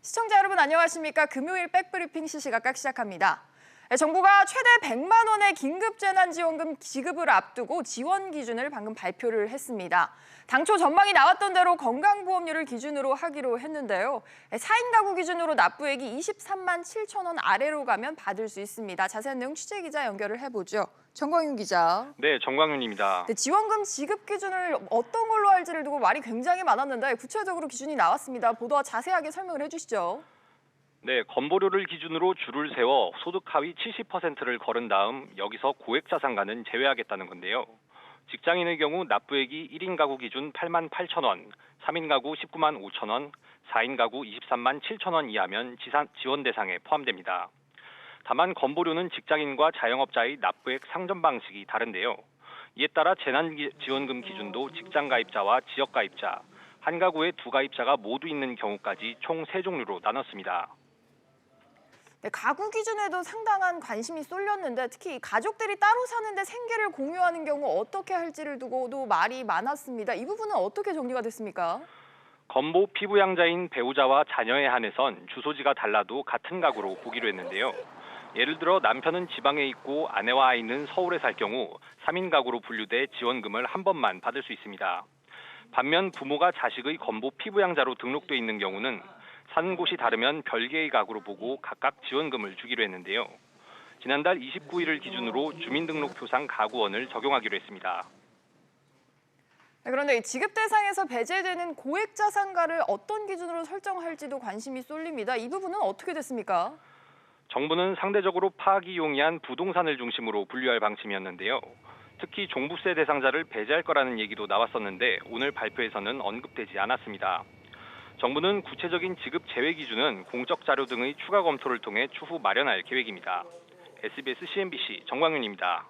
시청자 여러분 안녕하십니까? 금요일 백브리핑 시시각각 시작합니다. 정부가 최대 100만 원의 긴급재난지원금 지급을 앞두고 지원 기준을 방금 발표를 했습니다. 당초 전망이 나왔던 대로 건강보험료를 기준으로 하기로 했는데요. 4인 가구 기준으로 납부액이 23만 7천 원 아래로 가면 받을 수 있습니다. 자세한 내용 취재기자 연결을 해보죠. 정광윤 기자. 네, 정광윤입니다. 지원금 지급 기준을 어떤 걸로 할지를 두고 말이 굉장히 많았는데 구체적으로 기준이 나왔습니다. 보도와 자세하게 설명을 해주시죠. 네, 건보료를 기준으로 줄을 세워 소득 하위 70%를 거른 다음 여기서 고액자산가는 제외하겠다는 건데요. 직장인의 경우 납부액이 1인 가구 기준 8만 8천 원, 3인 가구 19만 5천 원, 4인 가구 23만 7천 원 이하면 지원 대상에 포함됩니다. 다만 건보료는 직장인과 자영업자의 납부액 상전 방식이 다른데요. 이에 따라 재난지원금 기준도 직장가입자와 지역가입자, 한 가구에 두 가입자가 모두 있는 경우까지 총 3종류로 나눴습니다. 네, 가구 기준에도 상당한 관심이 쏠렸는데 특히 가족들이 따로 사는데 생계를 공유하는 경우 어떻게 할지를 두고도 말이 많았습니다. 이 부분은 어떻게 정리가 됐습니까? 건보 피부양자인 배우자와 자녀에 한해선 주소지가 달라도 같은 가구로 보기로 했는데요. 예를 들어 남편은 지방에 있고 아내와 아이는 서울에 살 경우 3인 가구로 분류돼 지원금을 한 번만 받을 수 있습니다. 반면 부모가 자식의 건보 피부양자로 등록돼 있는 경우는 사는 곳이 다르면 별개의 가구로 보고 각각 지원금을 주기로 했는데요. 지난달 29일을 기준으로 주민등록표상 가구원을 적용하기로 했습니다. 그런데 지급 대상에서 배제되는 고액자산가를 어떤 기준으로 설정할지도 관심이 쏠립니다. 이 부분은 어떻게 됐습니까? 정부는 상대적으로 파악이 용이한 부동산을 중심으로 분류할 방침이었는데요. 특히 종부세 대상자를 배제할 거라는 얘기도 나왔었는데 오늘 발표에서는 언급되지 않았습니다. 정부는 구체적인 지급 제외 기준은 공적 자료 등의 추가 검토를 통해 추후 마련할 계획입니다. SBS CNBC 정광윤입니다.